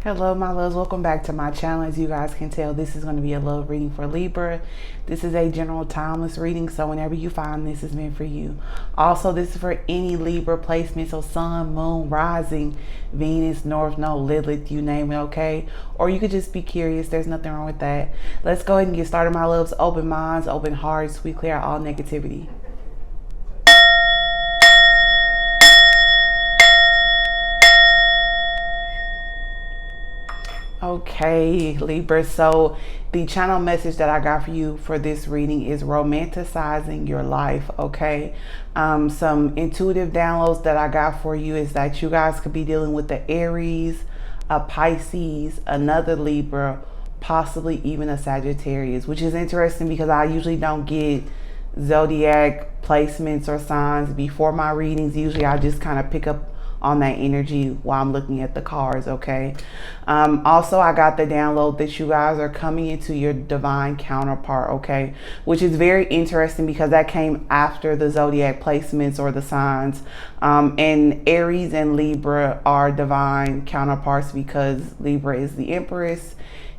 Hello my loves, welcome back to my channel. As you guys can tell, this is going to be a love reading for Libra. This is a general timeless reading, so whenever you find this is meant for you. Also, this is for any Libra placement, so sun, moon, rising, Venus, North Node, Lilith, you name it, okay? Or you could just be curious, there's nothing wrong with that. Let's go ahead and get started, my loves. Open minds, open hearts, we clear out all negativity. Okay, Libra, so the channel message that I got for you for this reading is romanticizing your life, okay? Some intuitive downloads that I got for you is that you guys could be dealing with the Aries, a Pisces, another Libra, possibly even a Sagittarius, which is interesting because I usually don't get zodiac placements or signs before my readings. Usually I just kind of pick up on that energy while I'm looking at the cards, okay? Also, I got the download that you guys are coming into your divine counterpart, okay? Which is very interesting because that came after the zodiac placements or the signs. And Aries and Libra are divine counterparts because Libra is the Empress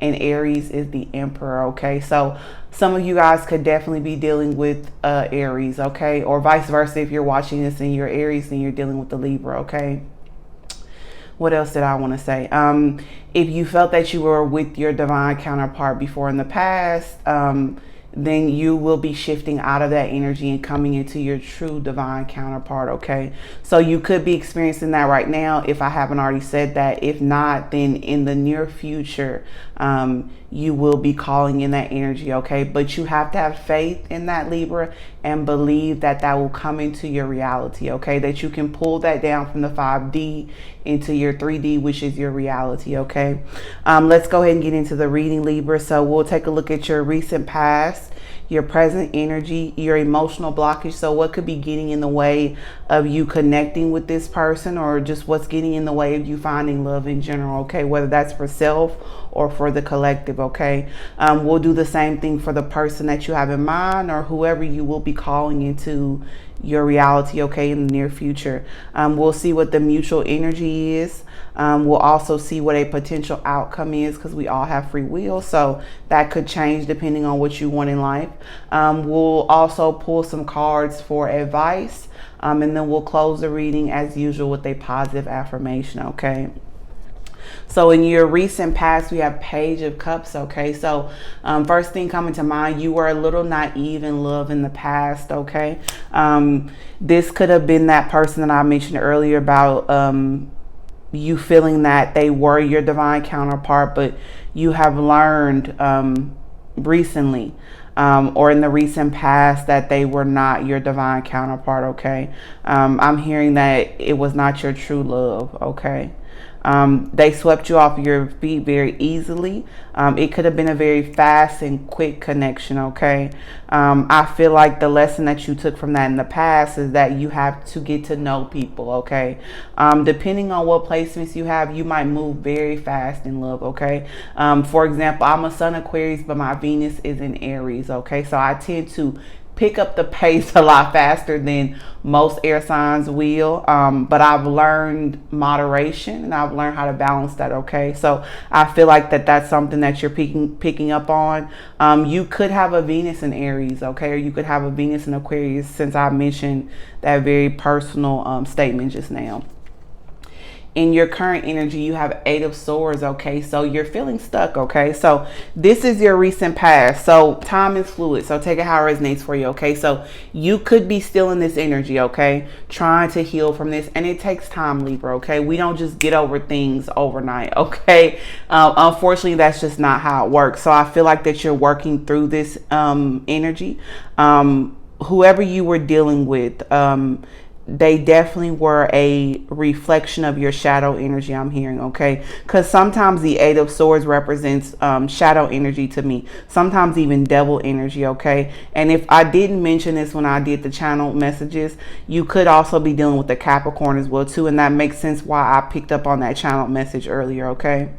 and Aries is the Emperor, okay? So some of you guys could definitely be dealing with Aries, okay? Or vice versa, if you're watching this and you're Aries and you're dealing with the Libra, okay? What else did I want to say? If you felt that you were with your divine counterpart before in the past, then you will be shifting out of that energy and coming into your true divine counterpart, okay? So you could be experiencing that right now if I haven't already said that. If not, then in the near future, you will be calling in that energy, okay? But you have to have faith in that, Libra, and believe that that will come into your reality, okay? That you can pull that down from the 5D into your 3D, which is your reality, okay? Let's go ahead and get into the reading, Libra. So we'll take a look at your recent past, your present energy, your emotional blockage. So what could be getting in the way of you connecting with this person, or just what's getting in the way of you finding love in general, okay? Whether that's for self or for the collective, okay? We'll do the same thing for the person that you have in mind or whoever you will be calling into your reality, okay, in the near future. We'll see what the mutual energy is. We'll also see what a potential outcome is because we all have free will, so that could change depending on what you want in life. We'll also pull some cards for advice, and then we'll close the reading as usual with a positive affirmation, okay? So in your recent past, we have Page of Cups, okay? So first thing coming to mind, you were a little naive in love in the past, okay? This could have been that person that I mentioned earlier about you feeling that they were your divine counterpart, but you have learned recently or in the recent past that they were not your divine counterpart, okay? I'm hearing that it was not your true love, okay? They swept you off your feet very easily. It could have been a very fast and quick connection, okay? I feel like the lesson that you took from that in the past is that you have to get to know people, okay? Depending on what placements you have, you might move very fast in love, okay? For example, I'm a Sun Aquarius, but my Venus is in Aries, okay? So I tend to pick up the pace a lot faster than most air signs will, but I've learned moderation and I've learned how to balance that, okay? So I feel like that's something that you're picking up on. You could have a Venus in Aries, okay? Or you could have a Venus in Aquarius, since I mentioned that very personal statement just now. In your current energy, you have 8 of Swords, okay? So you're feeling stuck, okay? So this is your recent past. So time is fluid, so take it how it resonates for you, okay? So you could be still in this energy, okay? Trying to heal from this, and it takes time, Libra, okay? We don't just get over things overnight, okay? Unfortunately, that's just not how it works. So I feel like that you're working through this energy. Whoever you were dealing with, they definitely were a reflection of your shadow energy, I'm hearing, okay? Because sometimes the 8 of Swords represents shadow energy to me, sometimes even devil energy, okay? And if I didn't mention this when I did the channel messages, you could also be dealing with the Capricorn as well too, and that makes sense why I picked up on that channel message earlier, okay?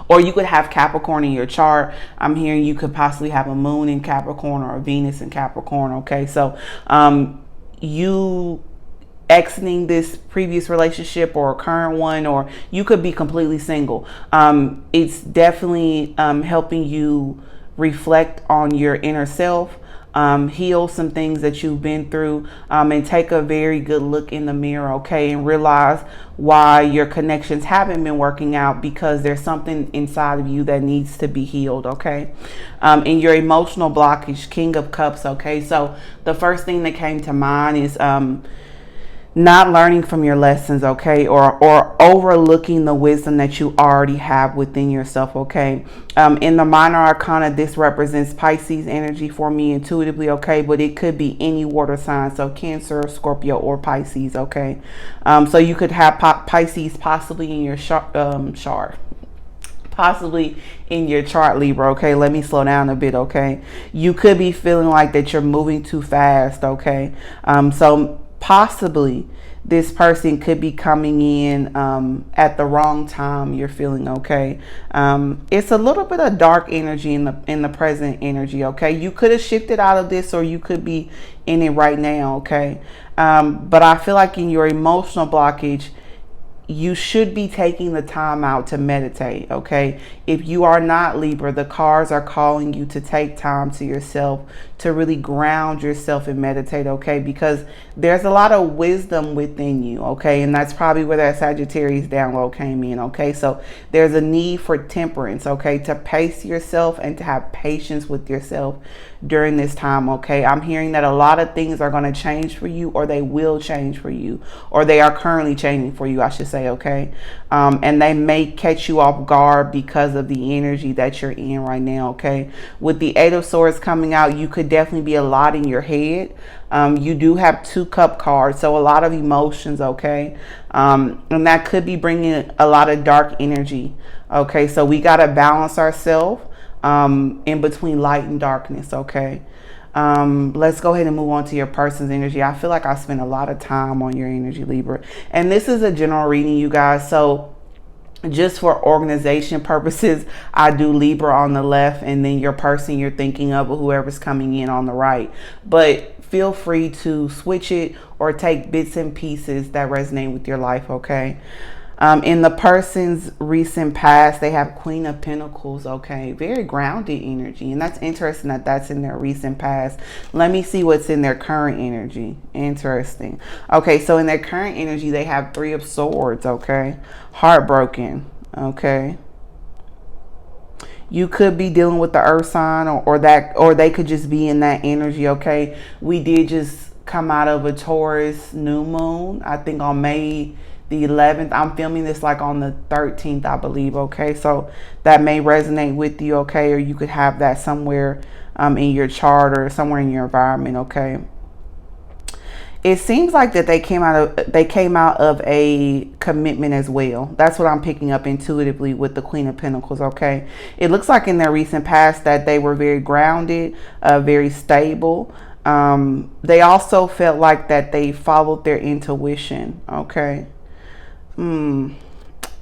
Or you could have Capricorn in your chart. I'm hearing you could possibly have a moon in Capricorn or a Venus in Capricorn, okay? So you exiting this previous relationship or a current one, or you could be completely single. It's definitely helping you reflect on your inner self, heal some things that you've been through, and take a very good look in the mirror, okay, and realize why your connections haven't been working out, because there's something inside of you that needs to be healed, okay. In your emotional blockage, King of Cups, okay, so the first thing that came to mind is not learning from your lessons, okay, or overlooking the wisdom that you already have within yourself, okay. In the minor arcana, this represents Pisces energy for me intuitively, okay, but it could be any water sign, so Cancer, Scorpio, or Pisces, okay. So you could have Pisces possibly in your possibly in your chart, Libra, okay. Let me slow down a bit, okay. You could be feeling like that you're moving too fast, okay. So possibly this person could be coming in at the wrong time, you're feeling, okay. It's a little bit of dark energy in the present energy, okay. You could have shifted out of this, or you could be in it right now, okay. But I feel like in your emotional blockage, you should be taking the time out to meditate, okay. If you are not, Libra, the cards are calling you to take time to yourself, to really ground yourself and meditate, okay, because there's a lot of wisdom within you, okay, and that's probably where that Sagittarius download came in, okay. So there's a need for temperance, okay, to pace yourself and to have patience with yourself during this time, okay. I'm hearing that a lot of things are going to change for you, or they will change for you, or they are currently changing for you, I should say, okay. And they may catch you off guard because of the energy that you're in right now, okay. With the Eight of Swords coming out, you could definitely be a lot in your head. You do have 2 cup cards, so a lot of emotions, okay. And that could be bringing a lot of dark energy, okay. So we got to balance ourselves in between light and darkness, okay. Let's go ahead and move on to your person's energy. I feel like I spent a lot of time on your energy, Libra, and this is a general reading, you guys, so just for organization purposes, I do Libra on the left, and then your person you're thinking of, or whoever's coming in, on the right. But feel free to switch it or take bits and pieces that resonate with your life, okay. In the person's recent past, they have Queen of Pentacles, okay. Very grounded energy, and that's interesting that that's in their recent past. Let me see what's in their current energy. Interesting. Okay, so in their current energy, they have 3 of Swords, okay. Heartbroken, okay. You could be dealing with the earth sign, or they could just be in that energy, okay. We did just come out of a Taurus new moon, I think on May the 11th. I'm filming this like on the 13th, I believe, okay. So that may resonate with you, okay, or you could have that somewhere in your chart or somewhere in your environment, okay. It seems like that they came out of a commitment as well. That's what I'm picking up intuitively with the Queen of Pentacles, okay. It looks like in their recent past that they were very grounded, very stable. They also felt like that they followed their intuition, okay. And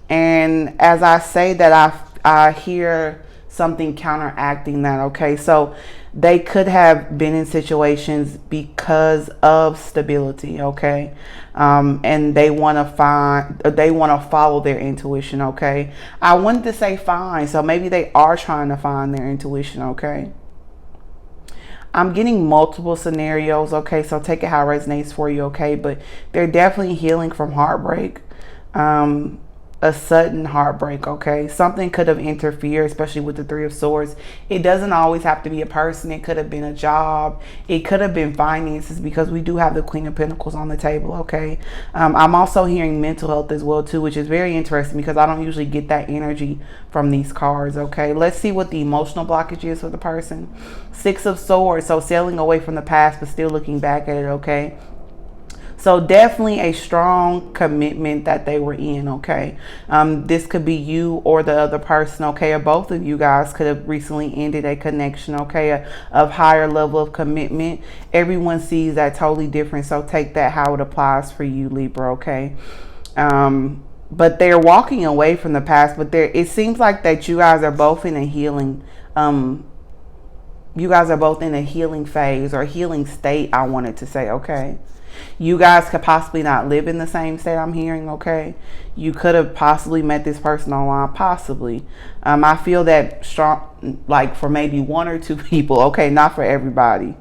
as I say that, I hear something counteracting that, okay. So they could have been in situations because of stability, okay. And they want to follow their intuition, okay. I wanted to say fine, so maybe they are trying to find their intuition, okay. I'm getting multiple scenarios, okay, so take it how it resonates for you, okay. But they're definitely healing from heartbreak, a sudden heartbreak, okay. Something could have interfered, especially with the 3 of Swords. It doesn't always have to be a person. It could have been a job. It could have been finances, because we do have the Queen of Pentacles on the table, okay. I'm also hearing mental health as well too, which is very interesting because I don't usually get that energy from these cards, okay. Let's see what the emotional blockage is for the person. 6 of Swords, so sailing away from the past but still looking back at it, okay. So definitely a strong commitment that they were in, okay. This could be you or the other person, okay, or both of you guys could have recently ended a connection, okay, of higher level of commitment. Everyone sees that totally different, so take that how it applies for you, Libra, okay. But they're walking away from the past, but it seems like that you guys are both in a healing, you guys are both in a healing phase or healing state, I wanted to say, okay. You guys could possibly not live in the same state, I'm hearing, okay? You could have possibly met this person online, possibly. I feel that strong, like for maybe one or two people, okay? Not for everybody.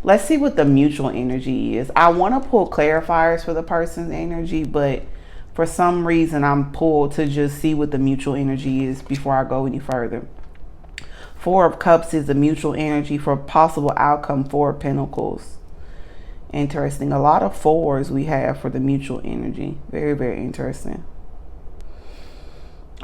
Let's see what the mutual energy is. I want to pull clarifiers for the person's energy, but for some reason I'm pulled to just see what the mutual energy is before I go any further. Four of Cups is the mutual energy for possible outcome. Four of Pentacles. Interesting. A lot of fours we have for the mutual energy. Very, very interesting.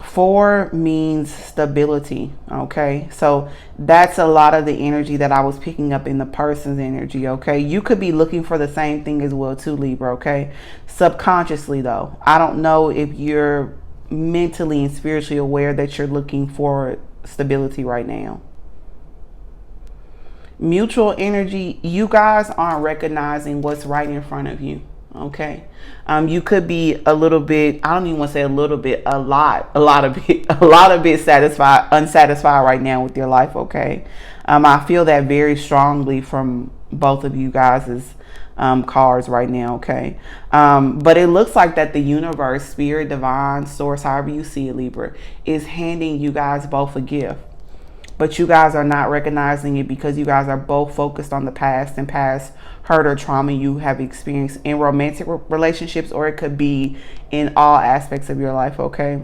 Four means stability, okay? So that's a lot of the energy that I was picking up in the person's energy, okay? You could be looking for the same thing as well too, Libra, okay? Subconsciously though, I don't know if you're mentally and spiritually aware that you're looking for stability right now. Mutual energy, you guys aren't recognizing what's right in front of you. Okay. You could be a little bit, I don't even want to say a little bit, a lot of bit unsatisfied right now with your life. Okay. I feel that very strongly from both of you guys' cards right now. Okay. But it looks like that the universe, spirit, divine, source, however you see it, Libra, is handing you guys both a gift. But you guys are not recognizing it because you guys are both focused on the past and past hurt or trauma you have experienced in romantic relationships, or it could be in all aspects of your life, okay?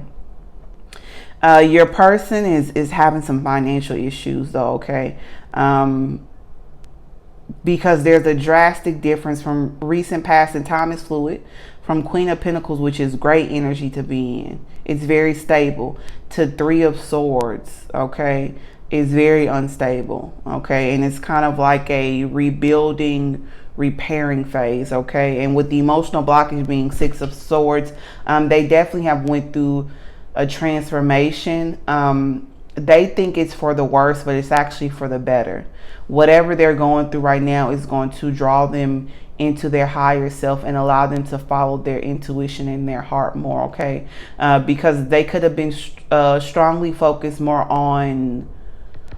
Your person is having some financial issues though, okay? Because there's a drastic difference from recent past, and time is fluid, from Queen of Pentacles, which is great energy to be in. It's very stable, to Three of Swords, okay? Is very unstable, okay? And it's kind of like a rebuilding, repairing phase, okay? And with the emotional blockage being Six of Swords, they definitely have went through a transformation. They think it's for the worse, but it's actually for the better. Whatever they're going through right now is going to draw them into their higher self and allow them to follow their intuition and their heart more, okay? Because they could have been strongly focused more on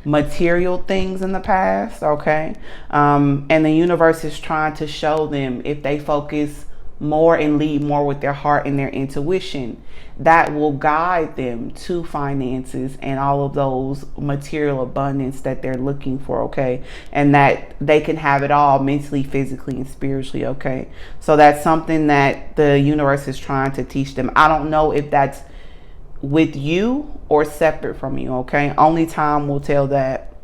material things in the past, okay? And the universe is trying to show them, if they focus more and lead more with their heart and their intuition, that will guide them to finances and all of those material abundance that they're looking for, okay? And that they can have it all mentally, physically, and spiritually, okay? So that's something that the universe is trying to teach them. I don't know if that's with you or separate from you, okay? Only time will tell that.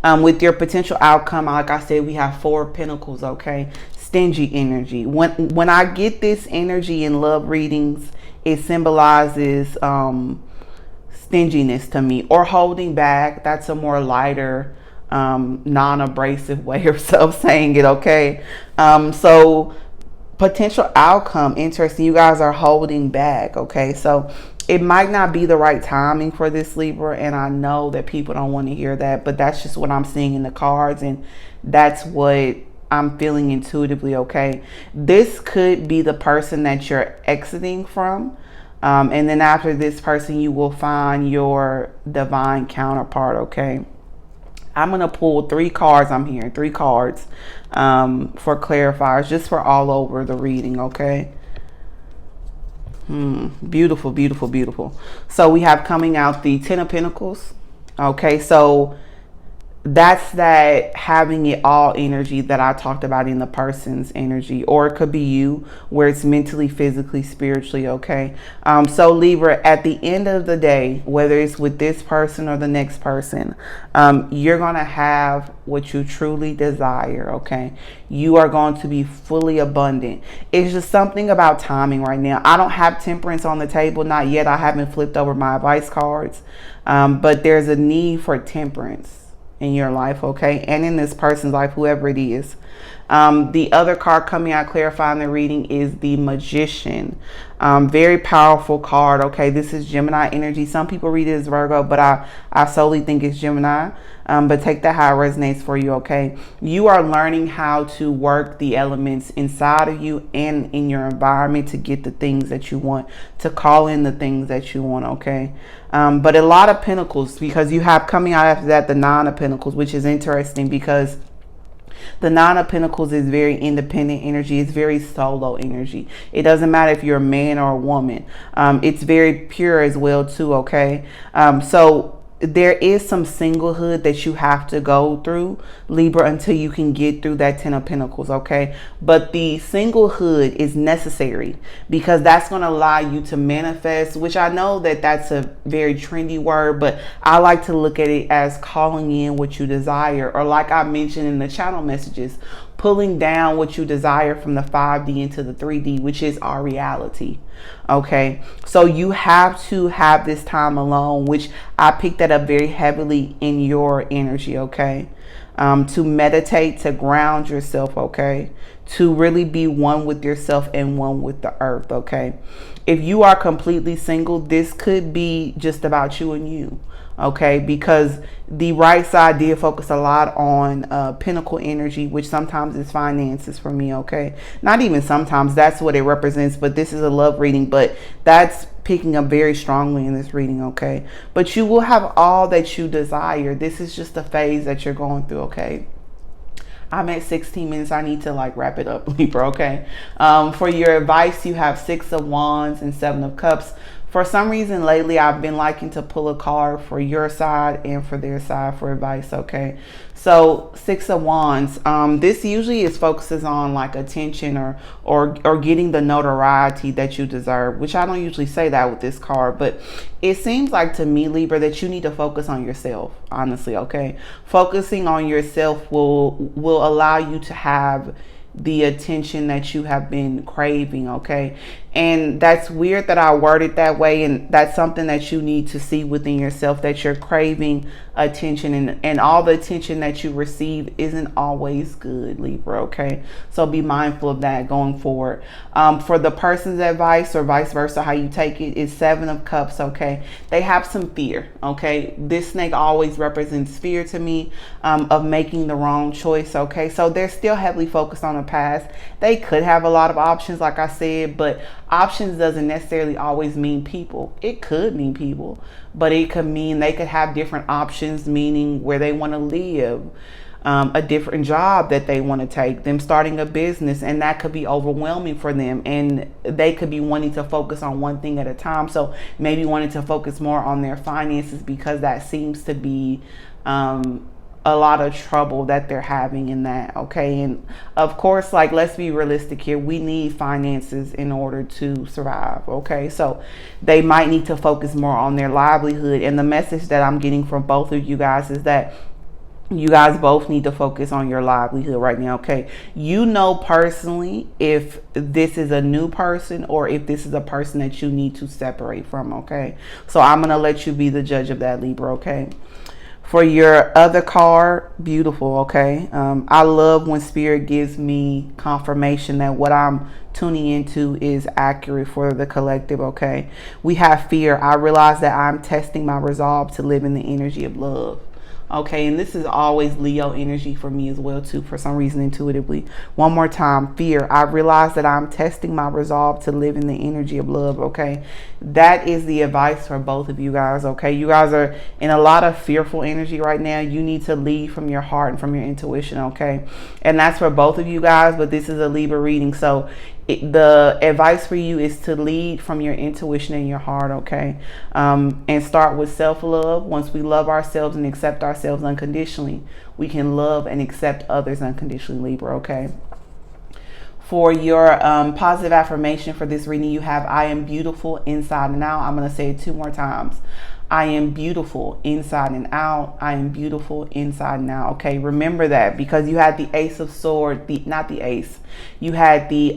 With your potential outcome, like I said, we have Four of Pentacles, okay? Stingy energy. When I get this energy in love readings, it symbolizes stinginess to me, or holding back. That's a more lighter, non-abrasive way of saying it, okay? So potential outcome, interesting. You guys are holding back, okay? So it might not be the right timing for this, Libra, and I know that people don't want to hear that, but that's just what I'm seeing in the cards, and that's what I'm feeling intuitively, okay? This could be the person that you're exiting from, and then after this person, you will find your divine counterpart, okay? I'm going to pull three cards. I'm hearing three cards for clarifiers, just for all over the reading, okay? Beautiful, beautiful, beautiful. So we have coming out the Ten of Pentacles. Okay, so that's that having it all energy that I talked about in the person's energy, or it could be you, where it's mentally, physically, spiritually, okay? So Libra, at the end of the day, whether it's with this person or the next person, you're going to have what you truly desire, okay? You are going to be fully abundant. It's just something about timing right now. I don't have Temperance on the table, not yet. I haven't flipped over my advice cards, but there's a need for temperance in your life, okay, and in this person's life, whoever it is. The other card coming out clarifying the reading is the Magician. Very powerful card, okay? This is Gemini energy. Some people read it as Virgo, but I solely think it's Gemini. But take that how it resonates for you, okay? You are learning how to work the elements inside of you and in your environment to get the things that you want, to call in the things that you want, okay? But a lot of Pentacles, because you have coming out after that the Nine of Pentacles, which is interesting because The Nine of Pentacles is very independent energy. It's very solo energy. It doesn't matter if you're a man or a woman. It's very pure as well too, okay? So there is some singlehood that you have to go through, Libra, until you can get through that Ten of Pentacles, okay? But the singlehood is necessary because that's going to allow you to manifest, which I know that that's a very trendy word, but I like to look at it as calling in what you desire, or like I mentioned in the channel messages, pulling down what you desire from the 5D into the 3D, which is our reality. Okay, so you have to have this time alone, which I picked that up very heavily in your energy. Okay, to meditate, to ground yourself. Okay, to really be one with yourself and one with the earth. Okay, if you are completely single, this could be just about you and you. Okay, because the right side did focus a lot on Pentacle energy, which sometimes is finances for me. Okay, not even sometimes, that's what it represents, but this is a love reading, but that's picking up very strongly in this reading. Okay, but you will have all that you desire. This is just a phase that you're going through. Okay, I'm at 16 minutes. I need to like wrap it up, Libra. Okay, for your advice, you have 6 of Wands and 7 of Cups. For some reason lately, I've been liking to pull a card for your side and for their side for advice, okay? So 6 of Wands, this usually focuses on like attention or getting the notoriety that you deserve, which I don't usually say that with this card, but it seems like to me, Libra, that you need to focus on yourself, honestly, okay? Focusing on yourself will allow you to have the attention that you have been craving, okay? And that's weird that I worded that way, and that's something that you need to see within yourself, that you're craving attention, and all the attention that you receive isn't always good, Libra, okay? So be mindful of that going forward. For the person's advice or vice versa, how you take it, is 7 of Cups, okay? They have some fear, okay? This snake always represents fear to me, of making the wrong choice, okay? So they're still heavily focused on the past. They could have a lot of options, like I said, but options doesn't necessarily always mean people. It could mean people, but it could mean they could have different options, meaning where they want to live, a different job that they want to take, them starting a business, and that could be overwhelming for them, and they could be wanting to focus on one thing at a time. So maybe wanting to focus more on their finances because that seems to be a lot of trouble that they're having in that, okay? And of course, like, let's be realistic here, we need finances in order to survive, okay? So they might need to focus more on their livelihood, and the message that I'm getting from both of you guys is that you guys both need to focus on your livelihood right now, okay? You know personally if this is a new person or if this is a person that you need to separate from, okay? So I'm gonna let you be the judge of that, Libra, okay? For your other card, beautiful, okay? I love when Spirit gives me confirmation that what I'm tuning into is accurate for the collective, okay? We have fear. I realize that I'm testing my resolve to live in the energy of love. Okay, and this is always Leo energy for me as well too, for some reason, intuitively. One more time, fear. I realize that I'm testing my resolve to live in the energy of love, okay? That is the advice for both of you guys, okay? You guys are in a lot of fearful energy right now. You need to lead from your heart and from your intuition, okay? And that's for both of you guys, but this is a Libra reading, so the advice for you is to lead from your intuition and your heart, okay? And start with self-love. Once we love ourselves and accept ourselves unconditionally, we can love and accept others unconditionally, Libra, okay? For your positive affirmation for this reading, you have, I am beautiful inside and out. I'm going to say it 2 more times. I am beautiful inside and out. I am beautiful inside and out. Okay, remember that, because you had the Ace of Swords, not the Ace. You had the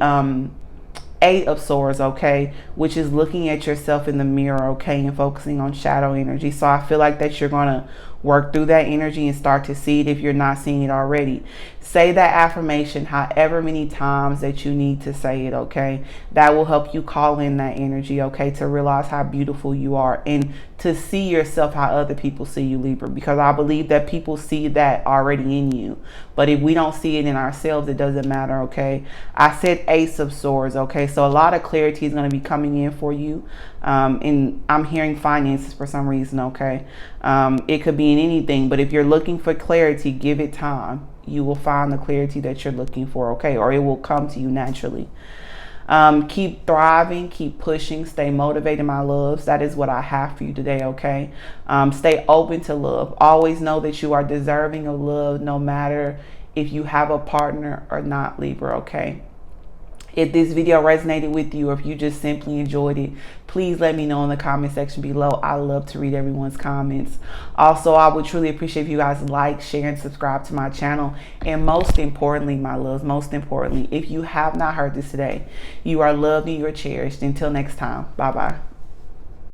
8 of Swords, okay, which is looking at yourself in the mirror, okay, and focusing on shadow energy. So I feel like that you're going to work through that energy and start to see it if you're not seeing it already. Say that affirmation however many times that you need to say it, okay? That will help you call in that energy, okay, to realize how beautiful you are and to see yourself how other people see you, Libra, because I believe that people see that already in you. But if we don't see it in ourselves, it doesn't matter, okay? I said Ace of Swords, okay? So a lot of clarity is going to be coming in for you. And I'm hearing finances for some reason, okay? It could be in anything, but if you're looking for clarity, give it time. You will find the clarity that you're looking for, okay? Or it will come to you naturally. Keep thriving, keep pushing, stay motivated, my loves. That is what I have for you today, okay? Stay open to love. Always know that you are deserving of love, no matter if you have a partner or not, Libra, okay? If this video resonated with you, or if you just simply enjoyed it, please let me know in the comment section below. I love to read everyone's comments. Also, I would truly appreciate if you guys like, share, and subscribe to my channel. And most importantly, my loves, most importantly, if you have not heard this today, you are loved and you are cherished. Until next time, bye-bye.